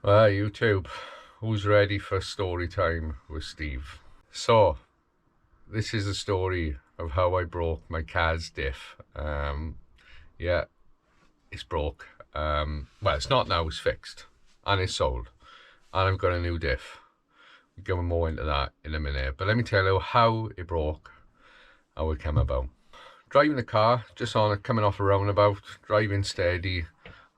YouTube, who's ready for story time with Steve? So, this is a story of how I broke my KAAZ diff. Yeah, it's broke. Well, it's not now, it's fixed. And it's sold. And I've got a new diff. We'll go more into that in a minute. But let me tell you how it broke, how it came about. Driving the car, just on it, coming off a roundabout, driving steady,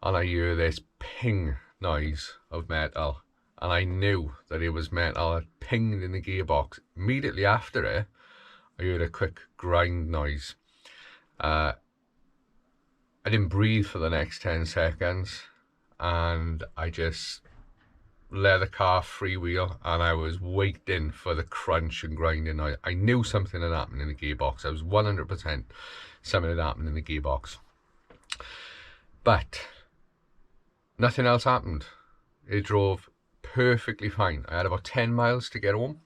and I hear this ping noise of metal. And I knew that it was metal. It pinged in the gearbox. Immediately after it, I heard a quick grind noise. I didn't breathe for the next 10 seconds, and I just let the car freewheel, and I was waiting for the crunch and grinding noise. I knew something had happened in the gearbox. I was 100% something had happened in the gearbox. But nothing else happened. It drove perfectly fine. I had about 10 miles to get home.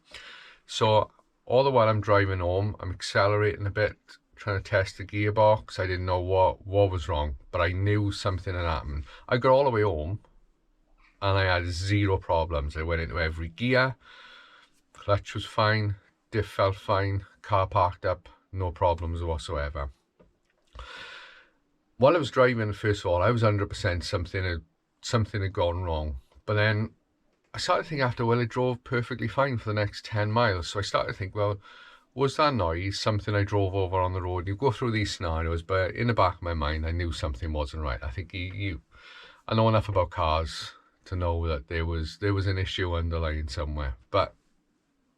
So all the while I'm driving home, I'm accelerating a bit, trying to test the gearbox. I didn't know what was wrong, but I knew something had happened. I got all the way home and I had zero problems. I went into every gear, clutch was fine, diff felt fine, car parked up, no problems whatsoever. While I was driving, first of all, I was 100% something had gone wrong. But then I started thinking after, well, it drove perfectly fine for the next 10 miles. So I started to think, well, was that noise something I drove over on the road? You go through these scenarios, but in the back of my mind, I knew something wasn't right. I think I know enough about cars to know that there was an issue underlying somewhere. But,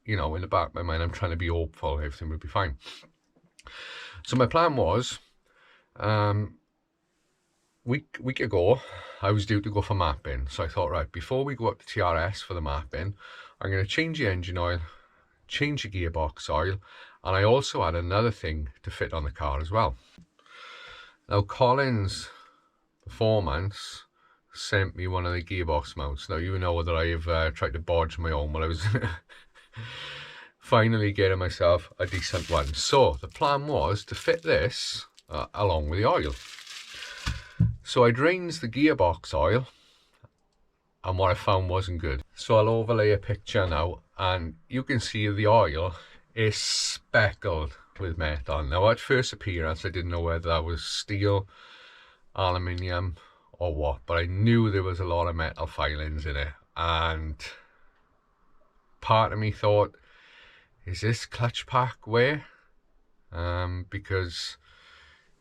you know, in the back of my mind, I'm trying to be hopeful everything would be fine. So my plan was, week ago, I was due to go for mapping. So I thought, right, before we go up to TRS for the mapping, I'm going to change the engine oil, change the gearbox oil, and I also had another thing to fit on the car as well. Now, Collins Performance sent me one of the gearbox mounts. Now, you know that I've tried to bodge my own while I was finally getting myself a decent one. So the plan was to fit this along with the oil. So I drained the gearbox oil, and what I found wasn't good. So I'll overlay a picture now, and you can see the oil is speckled with metal. Now at first appearance, I didn't know whether that was steel, aluminium, or what, but I knew there was a lot of metal filings in it, and part of me thought, is this clutch pack wear? Because,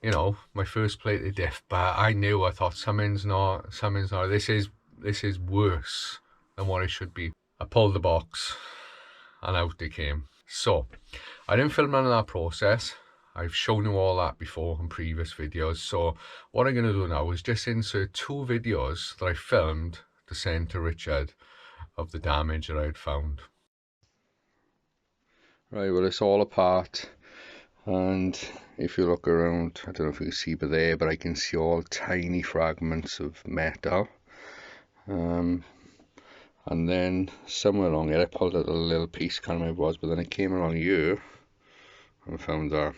you know, my first plated diff, but I thought something's not, this is worse than what it should be. I pulled the box and out it came. So I didn't film none of that process. I've shown you all that before in previous videos. So what I'm going to do now is just insert 2 videos that I filmed to send to Richard of the damage that I had found. Right, well, it's all apart, and if you look around, I don't know if you can see there, but I can see all tiny fragments of metal. And then somewhere along here, I pulled out a little piece, can't remember what it was, but then it came along here and found that.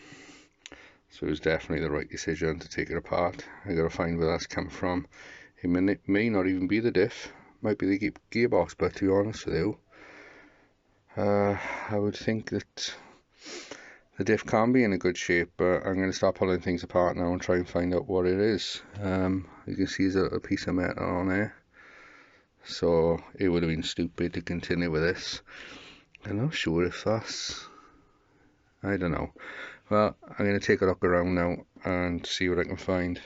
So it was definitely the right decision to take it apart. I gotta find where that's come from. It may not even be the diff, might be the gearbox, but to be honest with you, I would think that the diff can be in a good shape, but I'm going to start pulling things apart now and try and find out what it is. You can see there's a piece of metal on there, so it would have been stupid to continue with this. I'm not sure if that's, I don't know. Well, I'm going to take a look around now and see what I can find.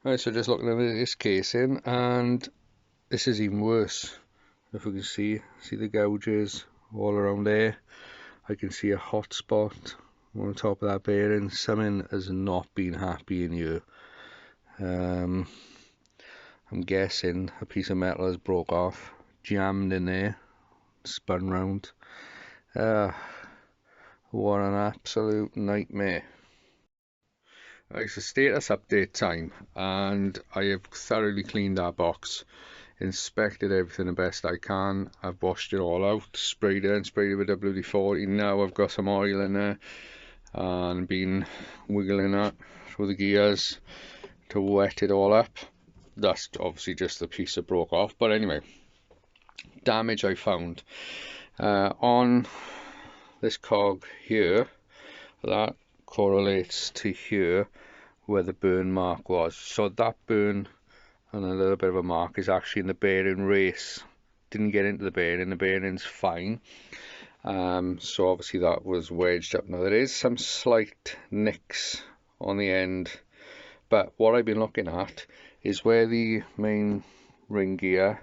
Right, so just looking at this casing, and this is even worse. If we can see the gouges all around there. I can see a hot spot on top of that bearing. Something has not been happy in here. I'm guessing a piece of metal has broke off, jammed in there, spun round. What an absolute nightmare. It's a status update time, and I have thoroughly cleaned that box, inspected everything the best I can. I've washed it all out, sprayed it with WD-40. Now I've got some oil in there and been wiggling that through the gears to wet it all up. That's obviously just the piece that broke off, but anyway, damage I found on this cog here, that correlates to here where the burn mark was. So that burn and a little bit of a mark is actually in the bearing race. Didn't get into the bearing's fine. So obviously that was wedged up. Now there is some slight nicks on the end, but what I've been looking at is where the main ring gear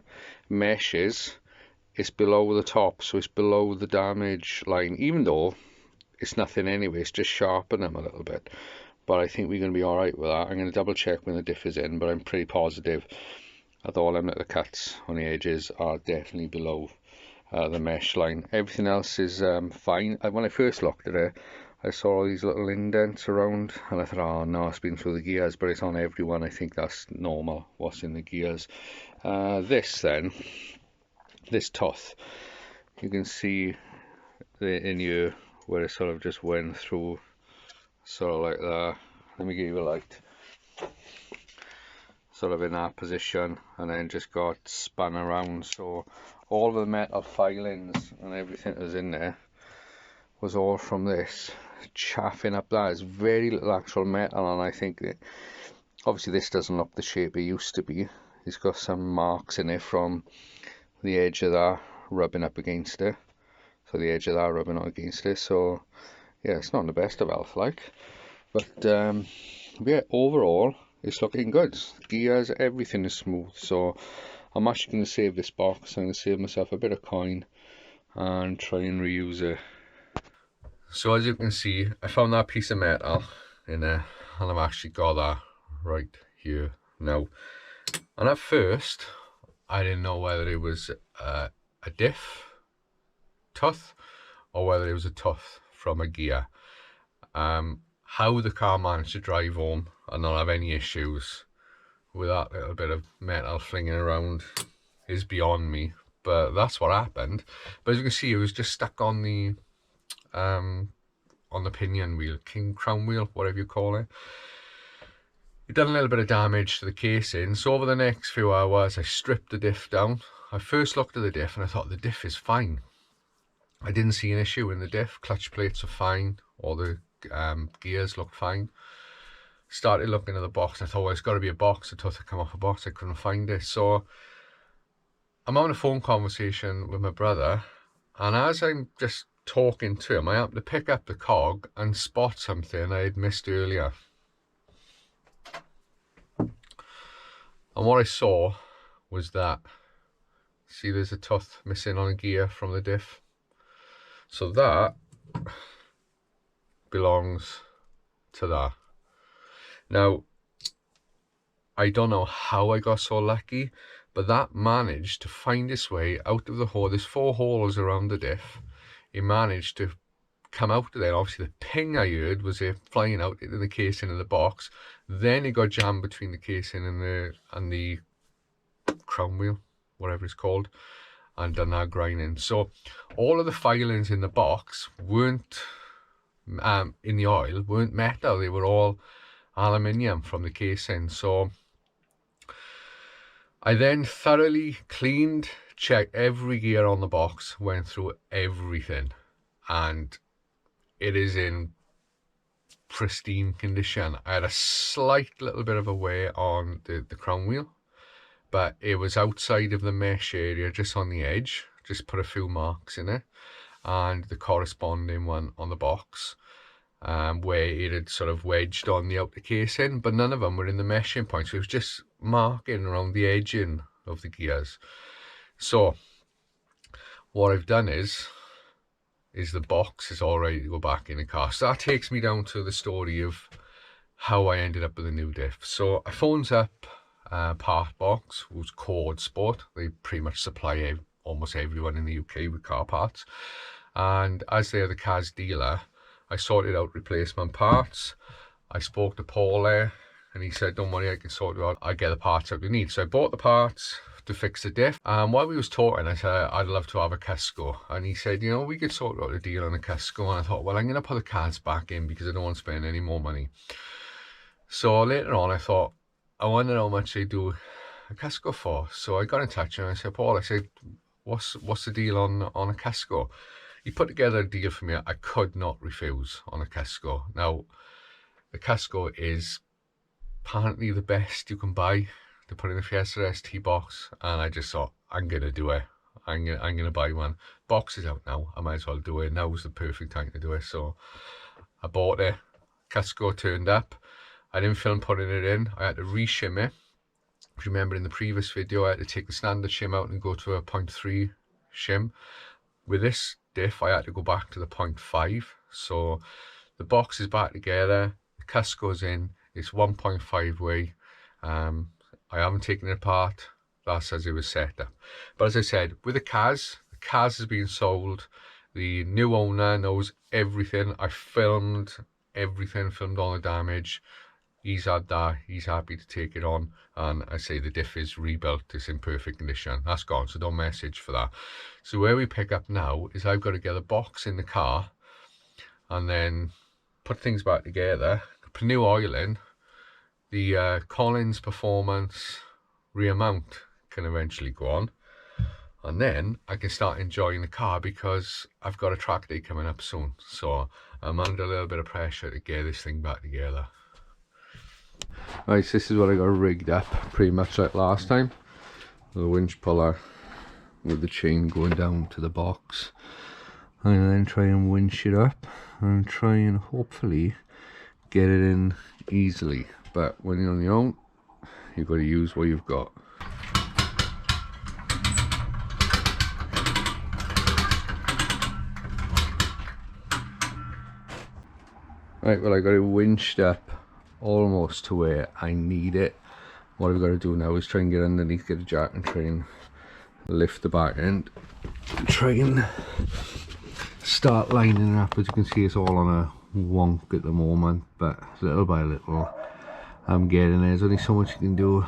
meshes, it's below the top, so it's below the damage line, even though it's nothing anyway, it's just sharpen them a little bit. But I think we're going to be alright with that. I'm going to double check when the diff is in, but I'm pretty positive that all them little cuts on the edges are definitely below the mesh line. Everything else is fine. When I first looked at it, I saw all these little indents around and I thought, oh no, it's been through the gears, but it's on everyone. I think that's normal, what's in the gears. This tooth, you can see in here where it sort of just went through, sort of like that. Let me give you a light. Sort of in that position, and then just got spun around. So all the metal filings and everything that was in there was all from this chaffing up. That is very little actual metal, and I think that obviously this doesn't look the shape it used to be. It's got some marks in it from the edge of that rubbing up against it, so the edge of that rubbing up against it. So yeah, it's not the best of health, like, but yeah, overall it's looking good. Gears, everything is smooth. So I'm actually going to save this box. I'm going to save myself a bit of coin and try and reuse it. So as you can see, I found that piece of metal in there, and I've actually got that right here now. And at first I didn't know whether it was a diff tooth or whether it was a tooth from a gear. How the car managed to drive home and not have any issues with that little bit of metal flinging around is beyond me, but that's what happened. But as you can see, it was just stuck on the pinion wheel, crown wheel, whatever you call it. It done a little bit of damage to the casing, so over the next few hours I stripped the diff down. I first looked at the diff and I thought the diff is fine. I didn't see an issue in the diff. Clutch plates are fine, all the gears look fine. Started looking at the box and I thought, well, it's got to be a box. The tooth had come off a box. I couldn't find it. So I'm having a phone conversation with my brother, and as I'm just talking to him, I happen to pick up the cog and spot something I had missed earlier. And what I saw was that, see, there's a tooth missing on a gear from the diff. So that belongs to that. Now, I don't know how I got so lucky, but that managed to find its way out of the hole. There's 4 holes around the diff. It managed to come out of there. Obviously the ping I heard was it flying out into the casing of the box. Then it got jammed between the casing and the crown wheel, whatever it's called, and done that grinding. So all of the filings in the box weren't in the oil, weren't metal. They were all aluminium from the casing. So I then thoroughly cleaned, checked every gear on the box, went through everything, and it is in pristine condition. I had a slight little bit of a wear on the crown wheel, but it was outside of the mesh area, just on the edge. Just put a few marks in it, and the corresponding one on the box, where it had sort of wedged on the outer casing, but none of them were in the meshing point, so it was just marking around the edging of the gears. So what I've done is the box is all ready to go back in the car. So that takes me down to the story of how I ended up with a new diff. So I phones up part box, who's called Rsport. They pretty much supply almost everyone in the UK with car parts, and as they're the KAAZ dealer, I sorted out replacement parts. I spoke to Paul there, and he said, don't worry, I can sort it out. I get the parts that we need. So I bought the parts to fix the diff. And while we was talking, I said, I'd love to have a CUSCO. And he said, you know, we could sort out a deal on a CUSCO. And I thought, well, I'm going to put the KAAZ back in because I don't want to spend any more money. So later on, I thought, I wonder how much they do a CUSCO for. So I got in touch and I said, Paul, I said, what's the deal on a CUSCO? He put together a deal for me I could not refuse on a CUSCO. Now, the CUSCO is apparently the best you can buy to put in a Fiesta ST box, and I just thought, I'm gonna do it. I'm gonna buy one. Box is out now, I might as well do it. Now was the perfect time to do it, so I bought it. CUSCO turned up. I didn't film putting it in. I had to re-shim it. If you remember in the previous video, I had to take the standard shim out and go to a 0.3 shim. With this diff, I had to go back to the 0.5. So the box is back together. The CUSCO's in. It's 1.5 way. I haven't taken it apart. That's as it was set up. But as I said, with the KAAZ has been sold. The new owner knows everything. I filmed everything, filmed all the damage. He's had that. He's happy to take it on. And I say the diff is rebuilt. It's in perfect condition. That's gone, so don't message for that. So where we pick up now is I've got to get a box in the car and then put things back together, put new oil in. The Collins Performance rear mount can eventually go on, and then I can start enjoying the car because I've got a track day coming up soon, so I'm under a little bit of pressure to get this thing back together. Right, so this is what I got rigged up pretty much like last time. The winch puller with the chain going down to the box, and then try and winch it up and try and hopefully get it in easily. But when you're on your own, you've got to use what you've got. Right, well, I got it winched up almost to where I need it. What I've got to do now is try and get underneath, get a jack and try and lift the back end and try and start lining it up. As you can see, it's all on a wonk at the moment, but little by little I'm getting there. There's only so much you can do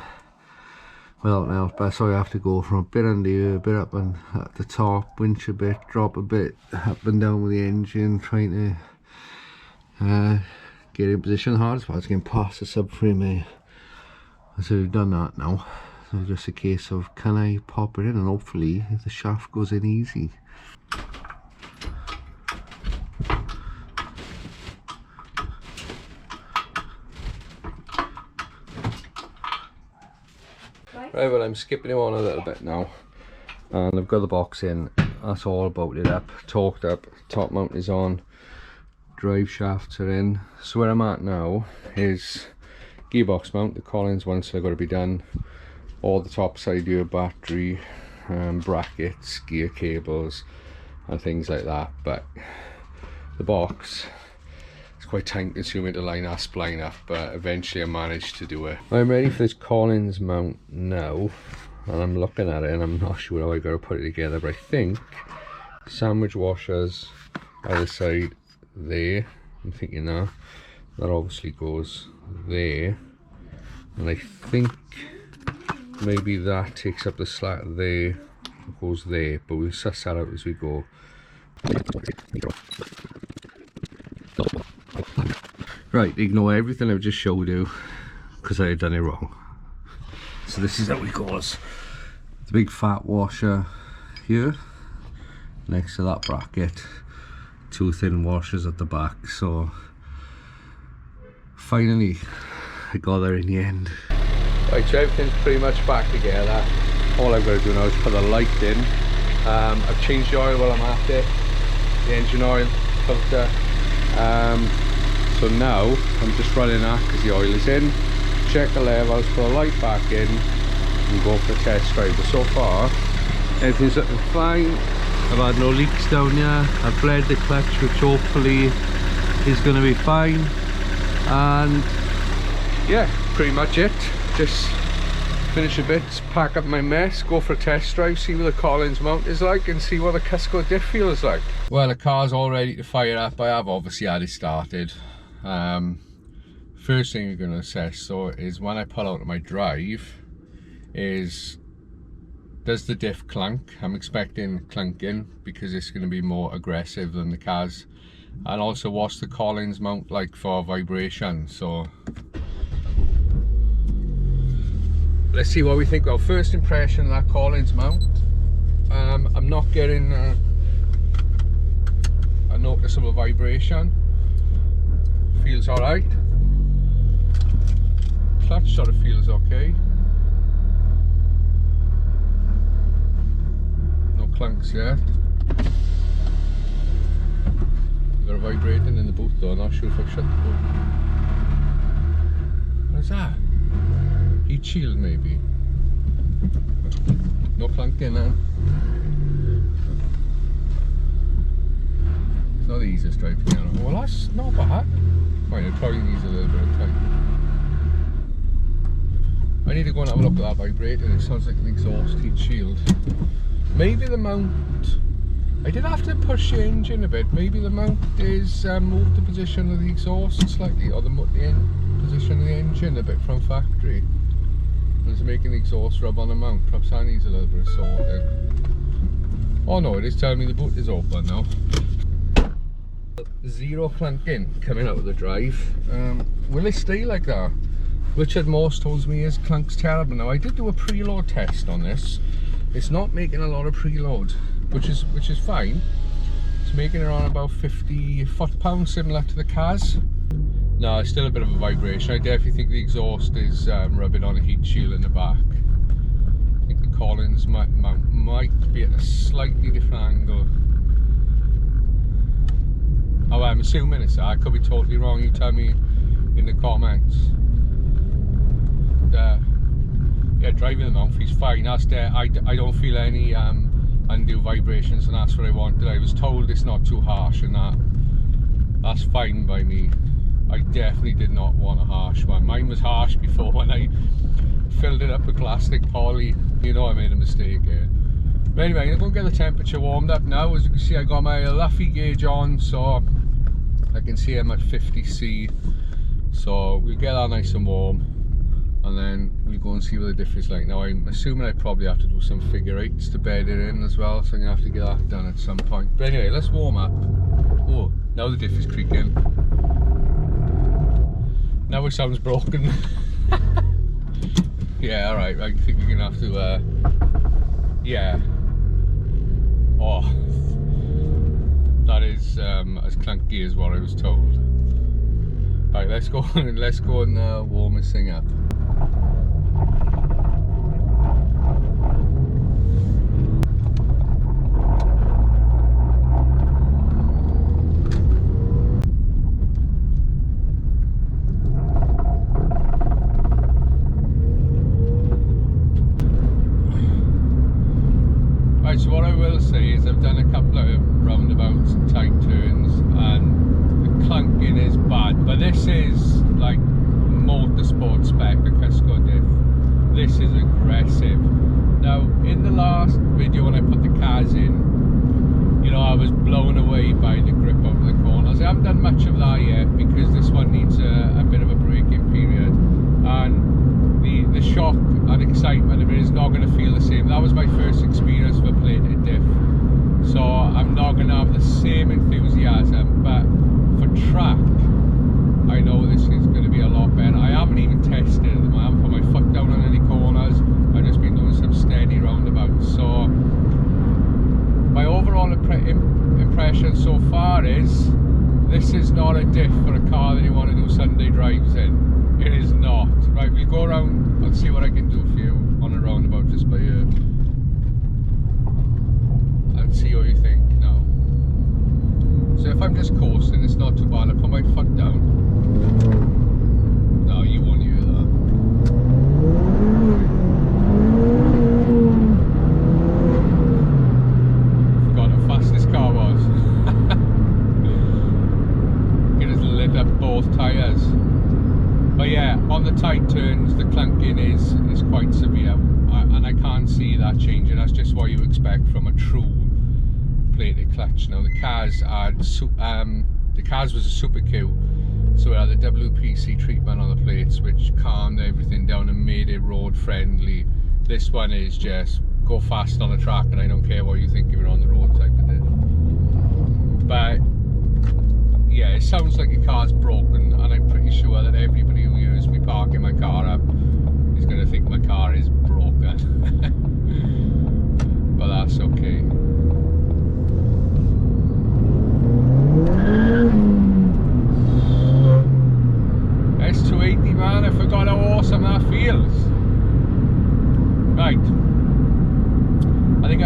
without else, but so I have to go from a bit under here, a bit up and at the top, winch a bit, drop a bit, up and down with the engine, trying to get in position. The hardest part is getting past the subframe here. So we've done that now, so just a case of can I pop it in, and hopefully the shaft goes in easy. Right, well, I'm skipping him on a little bit now, and I've got the box in. That's all bolted up, torqued up, top mount is on, drive shafts are in. So where I'm at now is gearbox mount, the Collins one, so I've got to be done. All the top side here, battery, brackets, gear cables and things like that. But the box, it's quite time consuming to line that spline up, but eventually I managed to do it. I'm ready for this Collins mount now, and I'm looking at it and I'm not sure how I got to put it together, but I think sandwich washers either side there. I'm thinking now that obviously goes there, and I think maybe that takes up the slack there, goes there, but we'll suss that out as we go. Right, ignore everything I've just showed you because I had done it wrong. So this is how it goes. The big fat washer here next to that bracket, two thin washers at the back. So finally I got there in the end. Right, so everything's pretty much back together. All I've got to do now is put the light in. I've changed the oil while I'm at it, the engine oil, filter. So now I'm just running that because the oil is in, check the levels, put the light back in and go for a test drive. But so far everything's looking fine. I've had no leaks down here. I've bled the clutch, which hopefully is going to be fine. And yeah, pretty much it. Just finish the bits, pack up my mess, go for a test drive, see what the Collins mount is like and see what the CUSCO diff feels like. Well, the car's all ready to fire up. I have obviously had it started. First thing you're going to assess though is when I pull out of my drive is, does the diff clunk? I'm expecting clunking because it's going to be more aggressive than the KAAZ. And also, what's the Collins mount like for vibration? So let's see what we think. Our first impression of that Collins mount I'm not getting a noticeable vibration. Feels alright. Clutch sort of feels okay. No clunks yet. Got a vibrating in the boot though, not sure if I've shut the boot. What is that? Heat shield maybe? No clunk in then. It's not the easiest drive to get on. Well, that's not bad. Right, it probably needs a little bit of time. I need to go and have a look at that vibrator. It sounds like an exhaust heat shield. Maybe the mount, I did have to push the engine a bit. Maybe the mount is moved the position of the exhaust slightly, or the position of the engine a bit from factory. And it's making the exhaust rub on the mount. Perhaps that needs a little bit of sorting. Oh no, it is telling me the boot is open now. Zero clunking coming out of the drive. Will it stay like that? Richard Morse tells me his clunk's terrible. Now I did do a preload test on this. It's not making a lot of preload, which is fine. It's making it around about 50 foot-pounds, similar to the KAAZ. No, it's still a bit of a vibration. I definitely think the exhaust is rubbing on a heat shield in the back. I think the Collins might be at a slightly different angle. Oh, I'm assuming it's that. I could be totally wrong. You tell me in the comments. Yeah, driving the mount is fine. That's there. I don't feel any undue vibrations, and that's what I wanted. I was told it's not too harsh, and that's fine by me. I definitely did not want a harsh one. Mine was harsh before when I filled it up with plastic poly. You know I made a mistake here. But anyway, I'm going to get the temperature warmed up now. As you can see, I got my Luffy gauge on, so I can see I'm at 50C. So we'll get that nice and warm, and then we'll go and see what the diff is like. Now I'm assuming I probably have to do some figure eights to bed it in as well, so I'm going to have to get that done at some point. But anyway, let's warm up. Oh, now the diff is creaking. Now it sounds broken. Yeah, alright, I think we're going to have to, yeah. Oh, that is as clunky as what I was told. Alright, let's go and warm this thing up. So what I will say is I've done a couple of roundabouts and tight turns, and the clunking is bad, but this is like Motorsport spec, a CUSCO diff. This is aggressive. Now in the last video when I put the KAAZ in, you know, I was blown away by the grip over the corners. I haven't done much of that yet because this one needs a bit of a braking period, and the shock and excitement of it is not going to feel the same. That was my first experience of a plated diff, so I'm not going to have the same enthusiasm, but for track I know this is going to be a lot better. I haven't even tested it. I haven't put my foot down on any corners. I've just been doing some steady roundabouts. So my overall impression so far is this is not a diff for a car that you want to do Sunday drives in. It is not. Right, we'll go around and see what I can do for you on a roundabout just by ear. And see what you think now. So if I'm just coasting, it's not too bad. I put my foot down. No, you won't hear that. Forgot how fast this car was. It has lit up both tyres. But yeah, on the tight turns, the clunking is quite severe, and I can't see that changing. That's just what you expect from a true plated clutch. Now the KAAZ was a Super Q, so it had the WPC treatment on the plates, which calmed everything down and made it road friendly. This one is just go fast on the track, and I don't care what you think of it on the road type of diff. But yeah, it sounds like your car's broken, and I'm pretty sure that everybody who hears me parking my car up is going to think my car is broken. But that's okay.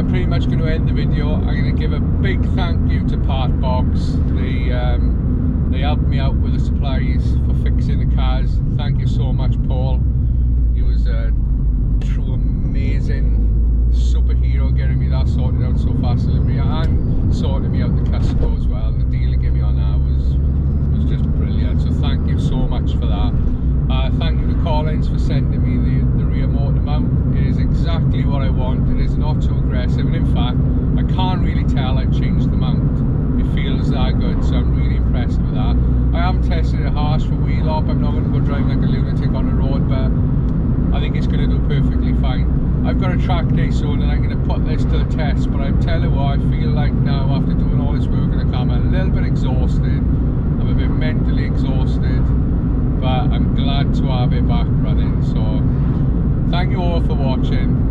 I'm pretty much going to end the video. I'm going to give a big thank you to Partbox. They helped me out with the supplies for fixing the cars. Thank you so much, Paul. He was a true amazing superhero, getting me that sorted out so fast, and sorting me out the CUSCO as well. The deal he gave me on that was just brilliant, so thank you so much for that. Thank you to Collins for sending me the rear motor mount. It is exactly what I want. It is not too aggressive, and in fact I can't really tell I've changed the mount. It feels that good, so I'm really impressed with that. I haven't tested it harsh for wheel op. I'm not going to go drive like a lunatic on the road, but I think it's going to do perfectly fine. I've got a track day soon and I'm going to put this to the test, but I'm telling you what, I feel like now after doing all this work in the car, I'm a little bit exhausted. I'm a bit mentally exhausted, but I'm glad to have it back running. So thank you all for watching.